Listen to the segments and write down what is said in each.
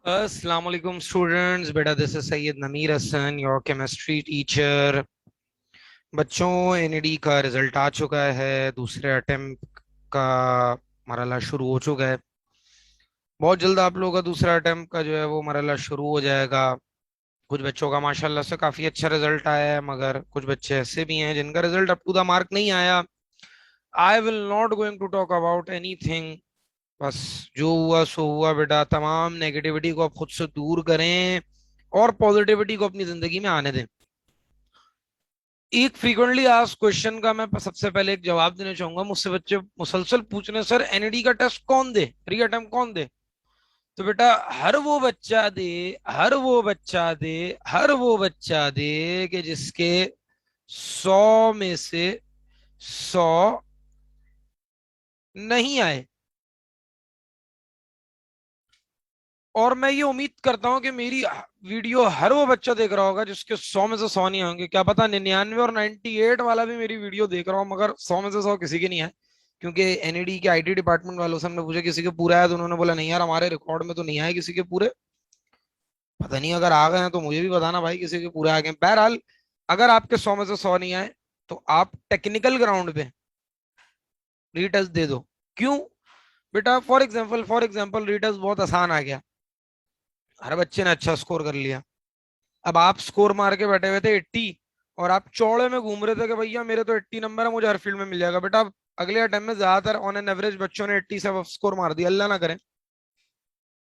अस्सलाम वालेकुम स्टूडेंट्स। बेटा दिस इज सैयद नमीर हसन, योर केमिस्ट्री टीचर। बच्चों, एनईडी का रिजल्ट आ चुका है। दूसरे अटेम्प्ट का मरहला शुरू हो चुका है। बहुत जल्द आप लोगों का दूसरा अटेम्प्ट का जो है वो मरहला शुरू हो जाएगा। कुछ बच्चों का माशाल्लाह से काफी अच्छा रिजल्ट आया है, मगर कुछ बच्चे ऐसे भी हैं जिनका result up to the mark नहीं आया। I will not going to talk about anything. बस जो हुआ सो हुआ बेटा। तमाम नेगेटिविटी को आप खुद से दूर करें और पॉजिटिविटी को अपनी जिंदगी में आने दें। एक फ्रीक्वेंटली आस्क्ड क्वेश्चन का मैं सबसे पहले एक जवाब देना चाहूंगा। मुझसे बच्चे मुसलसल पूछ रहे हैं, सर एनईडी का टेस्ट कौन दे, री अटेम्प्ट कौन दे। तो बेटा हर वो बच्चा दे, हर वो बच्चा दे, हर वो बच्चा दे कि जिसके 100 में से 100 नहीं आए। और मैं ये उम्मीद करता हूं कि मेरी वीडियो हर वो बच्चा देख रहा होगा जिसके 100 में से 100 नहीं होंगे। क्या पता 99 और 98 वाला भी मेरी वीडियो देख रहा हो, मगर 100 में से 100 किसी के नहीं है। क्योंकि एनईडी के आईटी डिपार्टमेंट वालों से हमने पूछा किसी के पूरा है, तो उन्होंने बोला नहीं यार, हमारे रिकॉर्ड में तो नहीं आए किसी के पूरे। पता नहीं, अगर आ गए हैं तो मुझे भी बताना भाई, किसी के पूरे आ गए हैं। बहरहाल, अगर आपके 100 में से 100 नहीं आए तो आप टेक्निकल ग्राउंड पे रीटेस्ट दे दो। क्यों बेटा? फॉर एग्जाम्पल रीटेस्ट बहुत आसान आ गया, हर बच्चे ने अच्छा स्कोर कर लिया। अब आप स्कोर मार के बैठे हुए थे 80, और आप चौड़े में घूम रहे थे कि भैया मेरे तो 80 नंबर है, मुझे हर फील्ड में मिल जाएगा। बेटा अगले अटेम्प्ट में ज्यादातर ऑन एन एवरेज बच्चों ने 80 से स्कोर मार दिया। अल्लाह ना करे।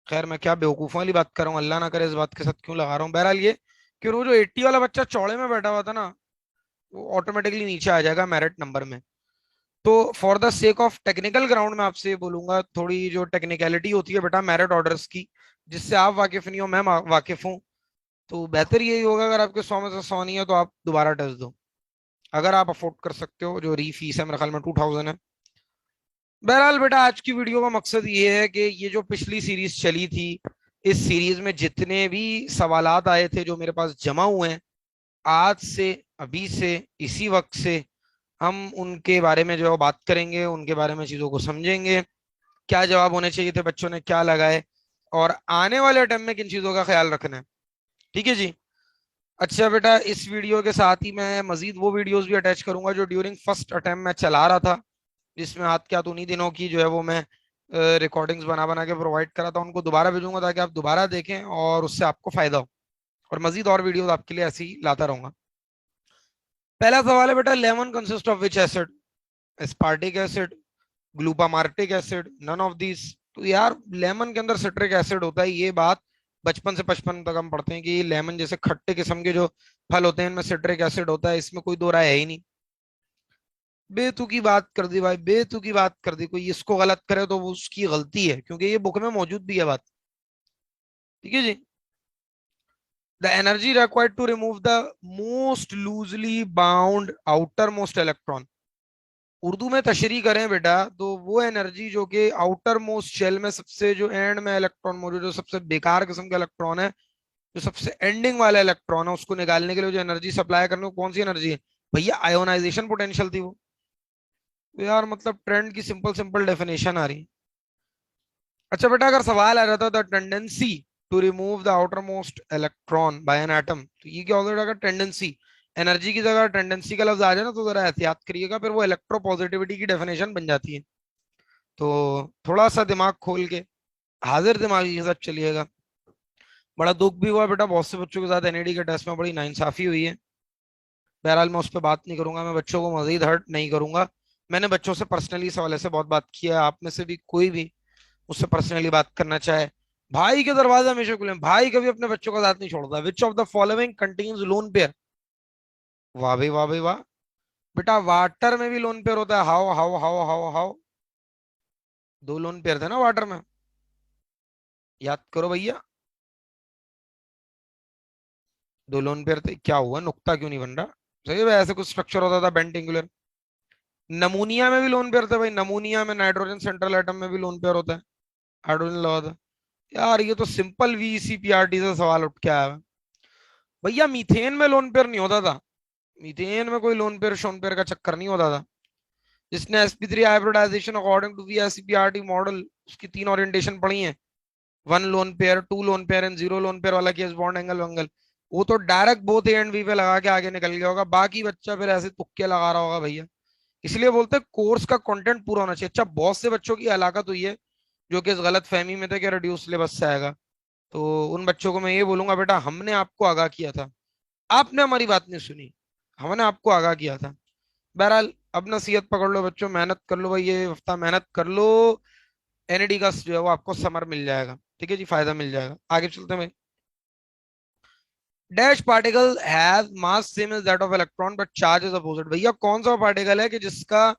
खैर, मैं क्या बेवकूफों वाली बात कर रहा हूँ, अल्लाह ना करे इस बात के साथ क्यों लगा रहा हूँ। बहरहाल ये कि वो जो 80 वाला बच्चा चौड़े में बैठा हुआ था ना, वो ऑटोमेटिकली नीचे आ जाएगा मेरिट नंबर में। तो for the sake of technical ground में आपसे ये बोलूंगा, थोड़ी जो टेक्निकलिटी होती है बेटा मेरिट ऑर्डर्स की, जिससे आप वाकिफ नहीं हो, मैं वाकिफ हूँ, तो बेहतर यही होगा अगर आपके 100 में से 100 नहीं है तो आप दोबारा टेस्ट दो, अगर आप अफोर्ड कर सकते हो। जो री फीस है मेरे ख्याल में 2000 है। बहरहाल बेटा, आज की वीडियो का मकसद ये है कि ये जो पिछली सीरीज चली थी, इस सीरीज में जितने भी सवालात आए थे जो मेरे पास जमा हुए हैं, आज से, अभी से, इसी वक्त से हम उनके बारे में जो है बात करेंगे, उनके बारे में चीजों को समझेंगे। क्या जवाब होने चाहिए थे, बच्चों ने क्या लगाए, और आने वाले अटेम्प्ट में किन चीजों का ख्याल रखना है। ठीक है जी। अच्छा बेटा, इस वीडियो के साथ ही मैं मजीद वो वीडियोस भी अटैच करूंगा जो ड्यूरिंग फर्स्ट अटेम्प्ट मैं चला रहा था, जिसमें हाथ क्या तो उन्हीं दिनों की जो है वो मैं रिकॉर्डिंग्स बना बना के प्रोवाइड करा था, उनको दोबारा भेजूंगा ताकि आप दोबारा देखें और उससे आपको फायदा हो। और मजीद और वीडियोस आपके लिए ऐसे ही लाता रहूंगा। पहला सवाल है बेटा, lemon consist of which acid? Aspartic acid, ग्लूपामार्टिक एसिड, नन ऑफ दीज। तो यार लेमन के अंदर सिट्रिक एसिड होता है, ये बात बचपन से 55 तक हम पढ़ते हैं कि लेमन जैसे खट्टे किस्म के जो फल होते हैं इनमें सिट्रिक एसिड होता है, इसमें कोई दो राय है ही नहीं। बेतु की बात कर दी भाई, बेतु की बात कर दी। कोई इसको गलत करे तो वो उसकी गलती है, क्योंकि ये बुक में मौजूद भी है बात। ठीक है जी। The energy required to remove the most loosely bound outer most electron. Urdu में तशरीह करें बेटा तो वो एनर्जी जो कि आउटर मोस्ट शेल में सबसे जो एंड में इलेक्ट्रॉन मौजूद है, जो सबसे बेकार किस्म का इलेक्ट्रॉन है, जो सबसे एंडिंग वाला इलेक्ट्रॉन है, उसको निकालने के लिए जो एनर्जी सप्लाई करने को, कौन सी एनर्जी है भैया? आयोनाइजेशन पोटेंशियल थी वो। तो यार मतलब ट्रेंड की सिंपल सिंपल डेफिनेशन आ रही है। अच्छा बेटा, अगर सवाल आ जाता the tendency to remove the outer most electron by an atom, तो ये क्या होता है? अगर टेंडेंसी, एनर्जी की जगह टेंडेंसी का लफ्ज आ जाए ना, तो जरा एहतियात करिएगा, फिर वो इलेक्ट्रोपॉजिटिविटी की डेफिनेशन बन जाती है। तो थोड़ा सा दिमाग खोल के हाजिर दिमागी के साथ चलिएगा। बड़ा दुख भी हुआ बेटा, बहुत से बच्चों के साथ एनईडी के टेस्ट में बड़ी नाइंसाफी हुई है। बहरहाल मैं उस पर बात नहीं करूंगा, मैं बच्चों को मजीद हर्ट नहीं करूंगा। मैंने बच्चों से पर्सनली इस हवाले से बहुत बात की है। आप में से भी कोई भी मुझसे पर्सनली बात करना चाहे, भाई के दरवाजे हमेशा खुले हैं। भाई कभी अपने बच्चों का साथ नहीं छोड़ता। विच of the following contains lone pair? वाह भाई, वाह भाई वाह। बेटा वाटर में भी लोन पेयर होता है। How how how how how? दो लोन पेयर थे ना वाटर में, याद करो भैया। दो लोन पेयर थे, क्या हुआ? नुक्ता क्यों नहीं बन रहा? सही है, ऐसे कुछ स्ट्रक्चर होता था बेंटिंगुलर। नमूनिया में भी लोन पेयर थे भाई। नमूनिया में नाइट्रोजन सेंट्रल एटम में भी लोन पेयर होता है, हाइड्रोजन लगा था। यार ये तो सिंपल वीसीपीआरटी से सवाल उठ के आया है। भैया मीथेन में लोन पेयर नहीं होता था। मीथेन में कोई लोन पेयर शोन पेयर का चक्कर नहीं होता था। जिसने sp3 hybridisation according to VSPRT model, उसकी तीन ओरिएंटेशन पढ़ी है, one lone pair, two lone pair and zero lone pair वाला केस, बॉन्ड एंगल वंगल, वो तो direct both A and B पे लगा के आगे निकल गया होगा, बाकी बच्चा फिर ऐसे तुक्के लगा रहा होगा भैया। इसलिए बोलते हैं कोर्स का कंटेंट पूरा होना चाहिए। अच्छा, बहुत से बच्चों की हलाकत हुई है जो कि इस गलत फहमी में थे कि रिड्यूस सिलेबस से आएगा। तो उन बच्चों को मैं ये बोलूंगा, बेटा हमने आपको आगाह किया था, आपने हमारी बात नहीं सुनी, हमने आपको आगाह किया था। बहरहाल अब नसीहत पकड़ लो बच्चों, मेहनत कर लो भाई, ये हफ्ता मेहनत कर लो, एनईडी का जो है वो आपको समर मिल जाएगा, ठीक है जी, फायदा मिल जाएगा। आगे चलते हैं भाई। Dash particle has mass same as that of electron but charge is opposite. भैया कौन सा पार्टिकल है कि जिसका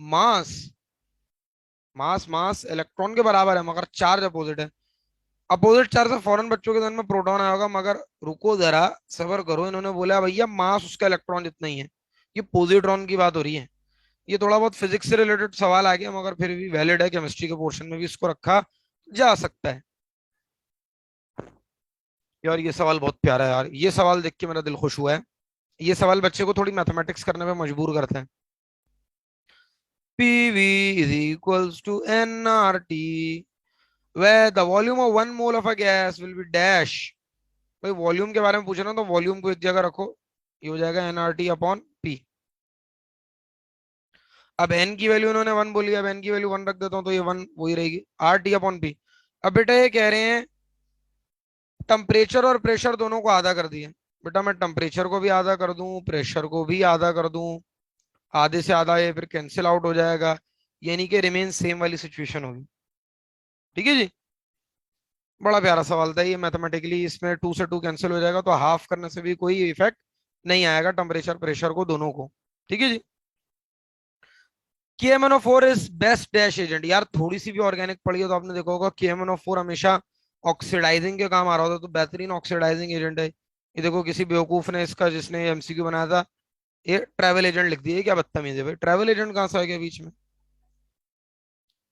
मास मास मास इलेक्ट्रॉन के बराबर है मगर चार्ज अपोजिट है? अपोजिट चार्ज से फौरन बच्चों के ध्यान में प्रोटॉन आया होगा, मगर रुको जरा, सबर करो। इन्होंने बोला भैया मास उसका इलेक्ट्रॉन जितना ही है, ये पॉजिट्रॉन की बात हो रही है। ये थोड़ा बहुत फिजिक्स से रिलेटेड सवाल आ गया, मगर फिर भी वैलिड है, केमिस्ट्री के पोर्शन में भी इसको रखा जा सकता है। यार ये सवाल बहुत प्यारा है यार, ये सवाल देख के मेरा दिल खुश हुआ है। ये सवाल बच्चे को थोड़ी मैथमेटिक्स करने में मजबूर करते हैं। PV is equals to nRT where the volume of 1 mole of a gas will be dash। भाई वॉल्यूम के बारे में पूछ रहा हूं तो वॉल्यूम को एक जगह रखो, ये हो जाएगा nRT अपॉन P। अब n की वैल्यू इन्होंने 1 बोली, अब n की वैल्यू 1 रख देता हूं तो ये 1 वही रहेगी, RT अपॉन P। अब बेटा ये कह रहे हैं टेम्परेचर और प्रेशर दोनों को आधा कर दिए। बेटा मैं टेम्परेचर को भी आधा कर दूं, प्रेशर को भी आधा कर दूं, आधे से आधा ये फिर कैंसिल आउट हो जाएगा, यानी कि रिमेन सेम वाली सिचुएशन होगी। ठीक है जी, बड़ा प्यारा सवाल था ये मैथमेटिकली, इसमें टू से टू कैंसिल हो जाएगा तो हाफ करने से भी कोई इफेक्ट नहीं आएगा टेम्परेचर प्रेशर को दोनों को। ठीक है जी। KMnO4 is best dash agent. यार थोड़ी सी भी ऑर्गेनिक पढ़ी है तो आपने देखा होगा KMnO4 हमेशा ऑक्सीडाइजिंग के काम आ रहा होता है, तो बेहतरीन ऑक्सीडाइजिंग एजेंट है ये। देखो किसी बेवकूफ ने इसका, जिसने MCQ बनाया था, ये ट्रैवल एजेंट लिख दिया, क्या बदतमीज है भाई, ट्रैवल एजेंट कहां से आ गया बीच में,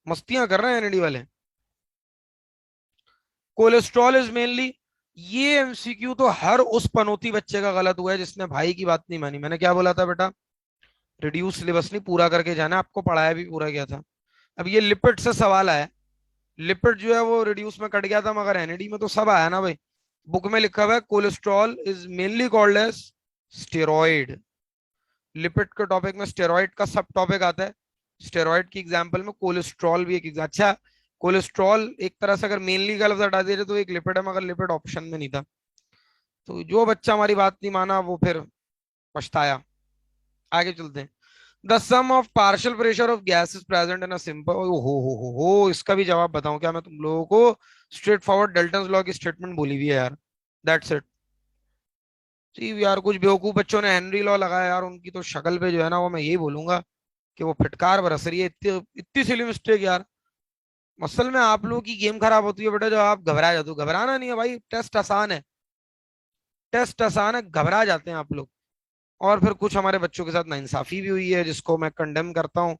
मस्तियां कर रहे हैं एनडी वाले। कोलेस्ट्रॉल इज मेनली, ये MCQ तो हर उस पनौती बच्चे का गलत हुआ है जिसने भाई की बात नहीं मानी। मैंने क्या बोला था बेटा, रिड्यूस सिलेबस नहीं पूरा करके जाना, आपको पढ़ाया भी पूरा किया था। अब ये लिपिड से सवाल आया, लिपिड जो है वो रिड्यूस में कट गया था मगर एनएडी में तो सब आया ना भाई। बुक में लिखा हुआ है cholesterol is mainly called as steroid. Lipid के टॉपिक में स्टेरॉइड का सब टॉपिक आता है, स्टेरॉइड की एग्जांपल में कोलेस्ट्रॉल भी एक अच्छा, कोलेस्ट्रॉल एक तरह से अगर मेनली का लफ्ज हटा दिया तो एक लिपिड है, मगर लिपिड ऑप्शन में नहीं था। तो जो बच्चा हमारी बात नहीं माना वो फिर पछताया। आगे चलते हैं। The sum of partial pressure of gas is present in a simple, हो इसका भी जवाब बताऊं क्या मैं तुम लोगों को? स्ट्रेट फॉरवर्ड डेल्टन लॉ की स्टेटमेंट बोली हुई है यार, दैट्स इट। जी यार कुछ बेवकूफ बच्चों ने हेनरी लॉ लगाया यार, उनकी तो शक्ल पे जो है ना वो मैं यही बोलूंगा कि वो फिटकार बरस रही है, इतनी इतनी सिली मिस्टेक यार। असल में आप लोगों की गेम खराब होती है बेटा, जो आप घबरा जाते हो। घबराना नहीं है भाई, टेस्ट आसान है, टेस्ट आसान है, घबरा जाते हैं आप लोग। और फिर कुछ हमारे बच्चों के साथ नाइंसाफी भी हुई है जिसको मैं कंडेम करता हूँ।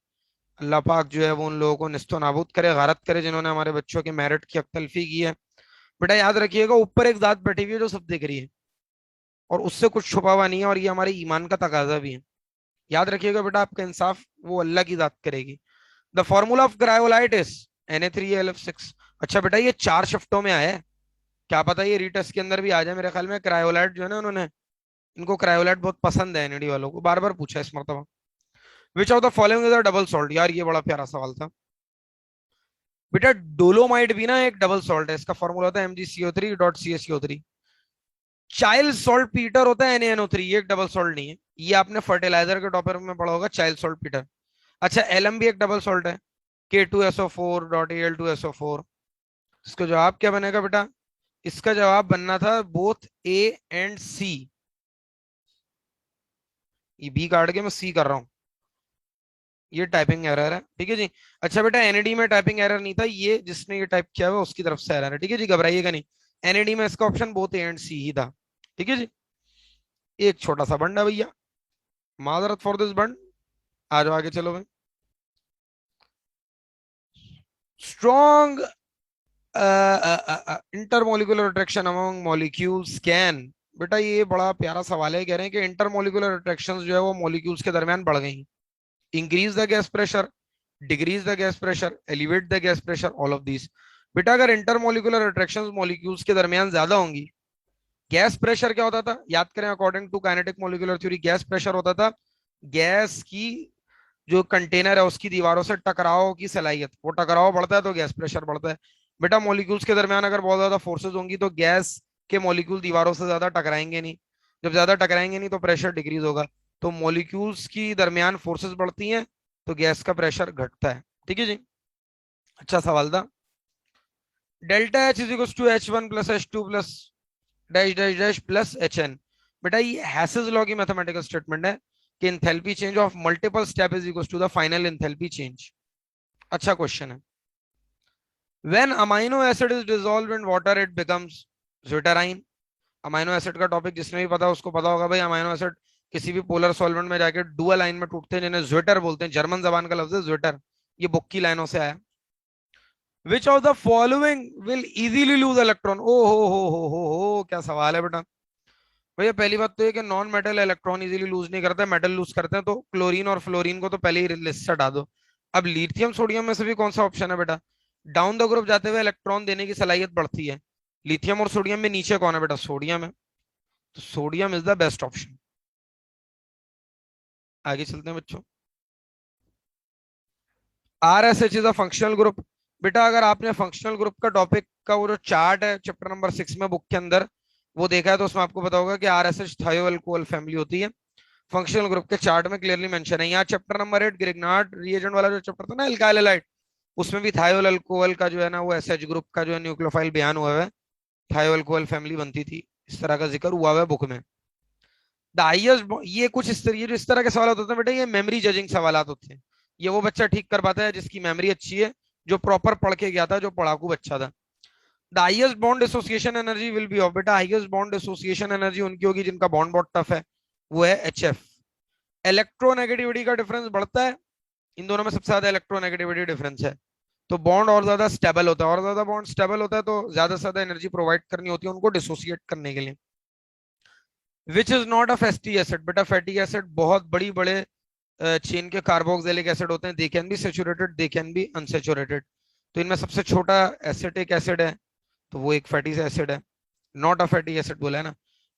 अल्लाह पाक जो है वो उन लोगों को निस्तो नाबूद करे, गारत करे जिन्होंने हमारे बच्चों के मेरिट की अक्तलफी की है। बेटा याद रखिएगा ऊपर एक जात बैठी हुई है जो सब देख रही है और उससे कुछ छुपा हुआ नहीं है, और ये हमारे ईमान का तकाजा भी है। याद रखिएगा बेटा, आपका इंसाफ वो अल्लाह की जात करेगी। The formula of cryolite is Na3Alf6। अच्छा बेटा ये 4 शिफ्टों में आया है, क्या पता ये रीटेस्ट के अंदर भी आ जाए। मेरे ख्याल में क्रायोलाइट जो है ना, उन्होंने, इनको क्रायोलाइट बहुत पसंद है एनडी वालों को, बार बार पूछा इस मरतबा। विच of the following is a double salt. यार ये बड़ा प्यारा सवाल था बेटा। डोलोमाइट भी ना एक डबल सॉल्ट है, इसका फॉर्मूला होता है MgCO3.CaCO3। चाइल्ड सॉल्ट पीटर होता है NaNO3, ये एक डबल सॉल्ट नहीं है, ये आपने फर्टिलाइजर के टॉपिक में पढ़ा होगा, चाइल्ड सॉल्ट पीटर। अच्छा एलएम भी एक डबल सॉल्ट है, K2SO4.Al2SO4। इसका जवाब क्या बनेगा बेटा? इसका जवाब बनना था बोथ A एंड C। ये बी काट के मैं सी कर रहा हूँ, ये टाइपिंग एरर है। ठीक है जी। अच्छा बेटा एनएडी में टाइपिंग एरर नहीं था, ये जिसने ये टाइप किया हुआ उसकी तरफ से एरर है। ठीक है जी, घबराइएगा नहीं। एनएडी में इसका ऑप्शन बोथ ए एंड सी ही था। ठीक है जी। एक छोटा सा बंड है भैया, माजरत फॉर दिस बंड। आ जाओ आगे चलो भाई। Strong intermolecular attraction among molecules can. बेटा ये बड़ा प्यारा सवाल है, कह रहे हैं कि इंटरमोलिकुलर अट्रैक्शंस जो है वो मॉलिक्यूल्स के दरमियान बढ़ गई। Increase the gas pressure, decrease the gas pressure, elevate the gas pressure, all of these. बेटा अगर इंटरमोलिकुलर अट्रैक्शंस मॉलिक्यूल्स के दरमियान ज्यादा होंगी, गैस प्रेशर क्या होता था, याद करें according to kinetic molecular theory, gas pressure होता था गैस की जो कंटेनर है उसकी दीवारों से टकराव की सलाहियत, वो टकराव बढ़ता है तो गैस प्रेशर बढ़ता है। बेटा मॉलिक्यूल्स के दरमियान अगर बहुत ज्यादा फोर्सेज होंगी तो गैस के मॉलिक्यूल दीवारों से ज्यादा टकराएंगे नहीं, जब ज्यादा टकराएंगे नहीं तो प्रेशर डिक्रीज होगा, तो मॉलिक्यूल्स की दरमियान फोर्सेज बढ़ती हैं तो गैस का प्रेशर घटता है। ठीक है जी, अच्छा सवाल था। Delta H is equal to H one plus H two plus dash dash dash plus H N. बेटा ये हैसेस लॉ की मैथमेटिकल स्टेटमेंट है कि enthalpy change of multiple step is equal to the final enthalpy change. अच्छा question है। When amino acid is dissolved in water it becomes zwitterion. Amino acid का topic जिसने भी पता उसको पता होगा भाई, अमाइनो एसिड किसी भी पोलर सॉल्वेंट में जाके डुअल लाइन में टूटते हैं जिन्हें ज्विटर बोलते हैं, जर्मन जबान का लफ्ज है ज्विटर, ये बुक की लाइनों से आया। Which of the following will easily lose electron. ओ हो क्या सवाल है बेटा। भैया पहली बात तो ये कि non metal electron easily lose नहीं करते, मेटल लूज करते हैं, तो क्लोरीन और फ्लोरीन को तो पहले ही लिस्ट से हटा दो। अब लिथियम सोडियम में से भी कौन सा ऑप्शन है बेटा, डाउन द ग्रुप जाते हुए इलेक्ट्रॉन देने की सलाहियत बढ़ती है, लिथियम और सोडियम में नीचे कौन है बेटा, सोडियम है, तो sodium is the best option. आगे चलते हैं बच्चों। R S H is a functional group. बेटा अगर आपने फंक्शनल ग्रुप का टॉपिक का वो जो चार्ट है चैप्टर नंबर 6 में बुक के अंदर वो देखा है तो उसमें आपको पता होगा कि आर एस एच थायो अल्कोहल फैमिली होती है, फंक्शनल ग्रुप के चार्ट में क्लियरली मेंशन है। यहाँ चैप्टर नंबर 8 ग्रिग्नार्ड रिएजेंट वाला जो चैप्टर था ना एल्काइल हैलाइड, उसमें भी थायोल अल्कोहल का जो है ना वो एसएच ग्रुप का जो है न्यूक्लियोफाइल बयान हुआ है, थायो अल्कोहल फैमिली बनती थी, इस तरह का जिक्र हुआ है बुक में। द हाईएस्ट, ये कुछ इस तरह, ये जो इस तरह के सवाल होते हैं बेटा ये मेमोरी जजिंग सवाल होते हैं, ये वो बच्चा ठीक कर पाता है जिसकी मेमोरी अच्छी है, जो प्रॉपर पढ़ के गया था, जो पढ़ाकू बच्चा था। The highest bond association energy will be of. बेटा हाईएस्ट बॉन्ड एसोसिएशन एनर्जी उनकी होगी जिनका बॉन्ड बहुत टफ है, वो है एचएफ। इलेक्ट्रोनेगेटिविटी का डिफरेंस बढ़ता है, इन दोनों में सबसे ज्यादा इलेक्ट्रोनेगेटिविटी डिफरेंस है, तो बॉन्ड और ज्यादा स्टेबल होता है, और ज्यादा बॉन्ड स्टेबल होता है तो ज्यादा से ज्यादा एनर्जी प्रोवाइड करनी होती है उनको डिसोसिएट करने के लिए। Which is not a fatty acid. बेटा फैटी एसिड बहुत बड़ी बड़े चेन के कार्बोक्सिलिक एसिड होते हैं, they can be saturated, they can be unsaturated, तो इनमें सबसे छोटा एसिटिक एसिड है तो वो एक फैटी एसिड है, नॉट अ फैटी एसिड बोला है ना।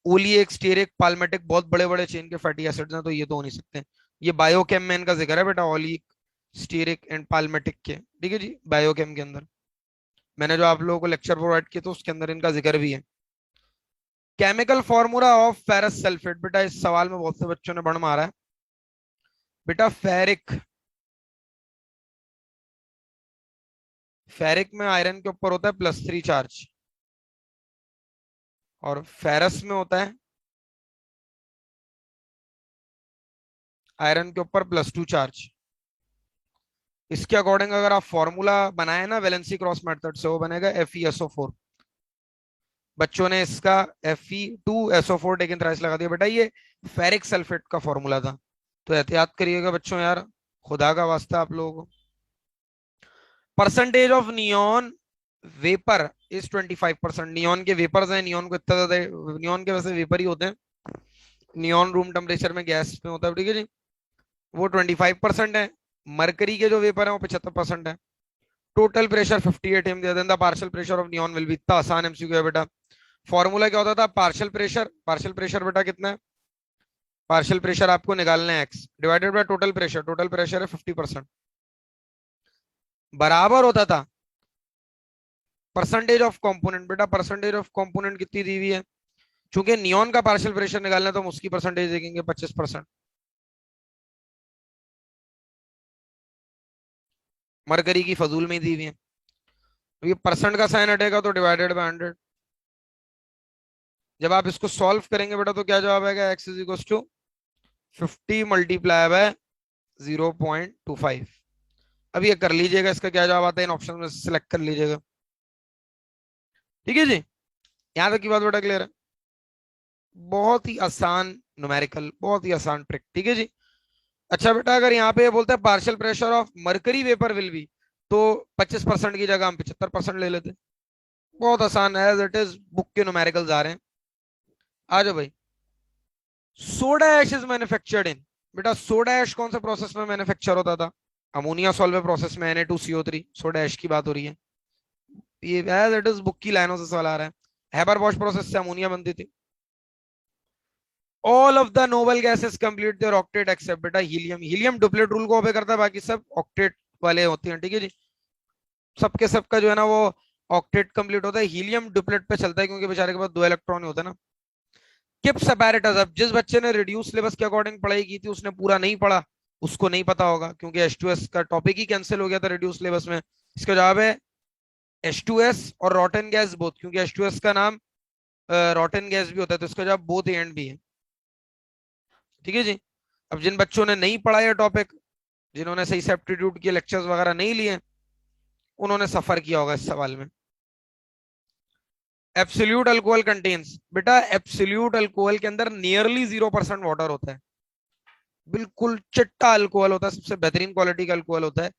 ओलिएक, स्टेरिक, पाल्मेटिक बहुत बड़े बड़े चेन के फैटी एसिड्स हैं तो ये तो हो नहीं सकते। ये बायोकेम में इनका जिक्र है बेटा, ओलिक, स्टेरिक एंड पाल्मेटिक के, ठीक है जी, बायोकेम के अंदर मैंने जो आप लोगों को लेक्चर प्रोवाइड किया तो उसके अंदर इनका जिक्र भी है। Chemical formula of ferrous sulphate. बेटा इस सवाल में बहुत से बच्चों ने बड़ मारा है। बेटा फेरिक, फेरिक में आयरन के ऊपर होता है +3 चार्ज और फेरस में होता है आयरन के ऊपर +2 चार्ज। इसके अकॉर्डिंग अगर आप फॉर्मूला बनाए ना वैलेंसी क्रॉस मेथड से, वो बनेगा FeSO4। बच्चों ने इसका Fe2SO4 टेकन थ्राइस लगा दिया। बेटा ये फेरिक सल्फेट का फॉर्मूला था, तो एहतियात करिएगा बच्चों यार, खुदा का वास्ता आप लोगों को। Percentage of neon vapour is 25%। Neon के वेपर्स हैं, नियॉन को इतना ज्यादा, नियॉन के वैसे वेपर ही होते हैं, नियॉन रूम टेम्परेचर में गैस में होता है, ठीक है जी, वो 25% है। मरकरी के जो वेपर है वो 75% है। टोटल प्रेशर 58 एम दिया, then the partial pressure of neon will be. इतना आसान एमसीक्यू है बेटा। फॉर्मूला क्या होता था, पार्शियल प्रेशर, पार्शियल प्रेशर बेटा कितना है, पार्शियल प्रेशर आपको निकालना है x divided by total pressure, total pressure है 50%, बराबर होता था परसेंटेज ऑफ कंपोनेंट। बेटा परसेंटेज ऑफ कंपोनेंट कितनी दी हुई है, चूंकि नियॉन का पार्शियल प्रेशर निकालना है तो हम उसकी परसेंटेज देखेंगे 25%, मरकरी की फजूल में ही दी हुई है, ये परसेंट का साइन हटेगा तो डिवाइडेड बाय 100। जब आप इसको सॉल्व करेंगे बेटा तो क्या जवाब आएगा, x is equal to 50 multiply by 0.25। अब ये कर लीजिएगा, इसका क्या जवाब आता है इन ऑप्शन में सिलेक्ट कर लीजिएगा, ठीक है जी। यहां तक की बात बेटा क्लियर है, बहुत ही आसान न्यूमेरिकल, बहुत ही आसान ट्रिक, ठीक है जी। अच्छा बेटा अगर यहाँ पे बोलते हैं partial pressure of mercury vapour will be, तो 25% की जगह हम 75% ले लेते, बहुत आसान है, एज इट इज बुक के न्यूमेरिकल्स आ रहे हैं। आ जाओ भाई। Soda ash is manufactured in. बेटा सोडा ऐश कौन सा प्रोसेस में मैन्युफैक्चर होता था, अमोनिया सॉल्वे प्रोसेस में Na2CO3, सोडा ऐश की बात हो रही है। ये एज इट इज बुक की लाइनों से सवाल आ रहा है। हेबर बॉश प्रोसेस से अमोनिया बनती थी। All of the noble gases complete their octet except, बेटा हीलियम, हीलियम डुप्लेट रूल को ओबे करता है, बाकी सब ऑक्टेट वाले होते हैं, ठीक है जी। सबके सबका जो है ना वो ऑक्टेट कंप्लीट होता है, हीलियम डुप्लेट पे चलता है क्योंकि बेचारे के पास 2 इलेक्ट्रॉन ही होते हैं ना। किप्स अपैरेटस, अब जिस बच्चे ने रिड्यूस सिलेबस के अकॉर्डिंग पढ़ाई की थी उसने पूरा नहीं पढ़ा, उसको नहीं पता होगा क्योंकि H2S का टॉपिक ही कैंसिल हो गया था रिड्यूस सिलेबस में। इसका जवाब है H2S और रॉटन गैस बोथ, क्योंकि H2S का नाम रॉटन गैस भी होता है, तो इसका जवाब बोथ ए एंड बी है, ठीक है जी। अब जिन बच्चों ने नहीं पढ़ा ये टॉपिक, जिन्होंने सही से एप्टीट्यूड के लेक्चर्स वगैरह नहीं लिए, उन्होंने सफर किया होगा इस सवाल में। एब्सोल्यूट अल्कोहल कंटेन्स, बेटा एब्सोल्यूट अल्कोहल के अंदर नियरली 0% वाटर होता है, बिल्कुल चिट्टा अल्कोहल होता है, सबसे बेहतरीन क्वालिटी का अल्कोहल होता है।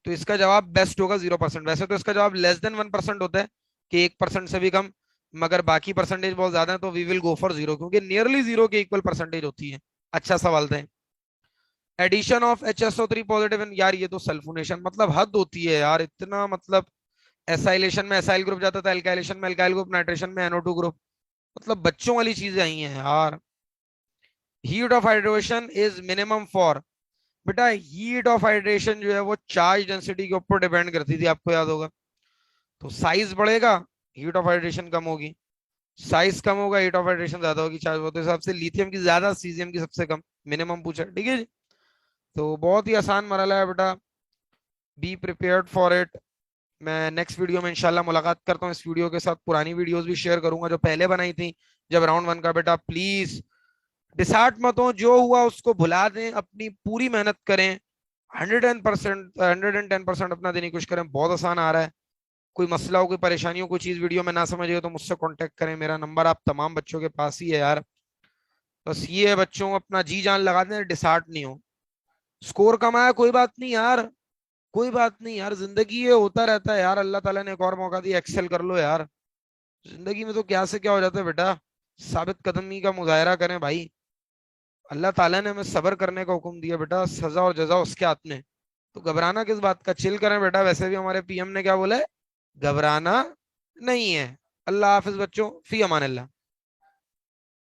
तो इसका जवाब बेस्ट होगा 0%। वैसे तो इसका जवाब लेस देन 1% होता है कि 1% से भी कम, मगर बाकी परसेंटेज बहुत ज्यादा है तो we will go for zero, क्योंकि नियरली जीरो के इक्वल परसेंटेज होती है। अच्छा सवाल था। एडिशन ऑफ HSO3 पॉजिटिव, यार ये तो सल्फोनेशन, मतलब हद होती है यार इतना, मतलब एसाइलेशन में एसाइल ग्रुप जाता था, एल्काइलेशन में एल्काइल ग्रुप, नाइट्रेशन में NO2 ग्रुप, मतलब बच्चों वाली चीजें आई हैं यार। Heat of hydration is minimum for, बेटा हीट ऑफ हाइड्रेशन जो है वो चार्ज डेंसिटी के ऊपर डिपेंड करती थी, आपको याद होगा। तो साइज बढ़ेगा, हीट ऑफ हाइड्रेशन कम होगी, साइज कम होगा, हीट ऑफ हाइड्रेशन ज्यादा होगी, चार्ज होते हिसाब से लिथियम की ज्यादा, सीजियम की सबसे कम, मिनिमम पूछा, ठीक है जी। तो बहुत ही आसान मरहला है बेटा, बी प्रिपेयर्ड फॉर इट। मैं नेक्स्ट वीडियो में इंशाल्लाह मुलाकात करता हूँ इस वीडियो के साथ, पुरानी वीडियोस भी शेयर करूंगा जो पहले बनाई थी जब राउंड 1 का। बेटा प्लीज डिसहार्ट मत हो, जो हुआ उसको भुला दें, अपनी पूरी मेहनत करें, 110% अपना देने की कोशिश करें। बहुत आसान आ रहा है। कोई मसला हो, कोई परेशानी हो, कोई चीज वीडियो में ना समझे हो तो मुझसे कांटेक्ट करें, मेरा नंबर आप तमाम बच्चों के पास ही है यार। बस ये है बच्चों, अपना जी जान लगा दें, डिसहार्ट नहीं हो। स्कोर कम आया कोई बात नहीं यार, कोई बात नहीं यार, जिंदगी ये होता रहता है यार, अल्लाह ताला ने एक और मौका दिया, एक्सेल कर लो यार। जिंदगी में तो क्या से क्या हो जाता है बेटा, साबित कदमी का मुजाहरा करें भाई। अल्लाह ताला ने हमें सब्र करने का हुक्म दिया बेटा, सजा और जजा उसके हाथ में। तो घबराना किस बात का, चिल करें बेटा, वैसे भी हमारे PM ने क्या बोला है, घबराना नहीं है। अल्लाह हाफिज बच्चों, फी अमान अल्लाह।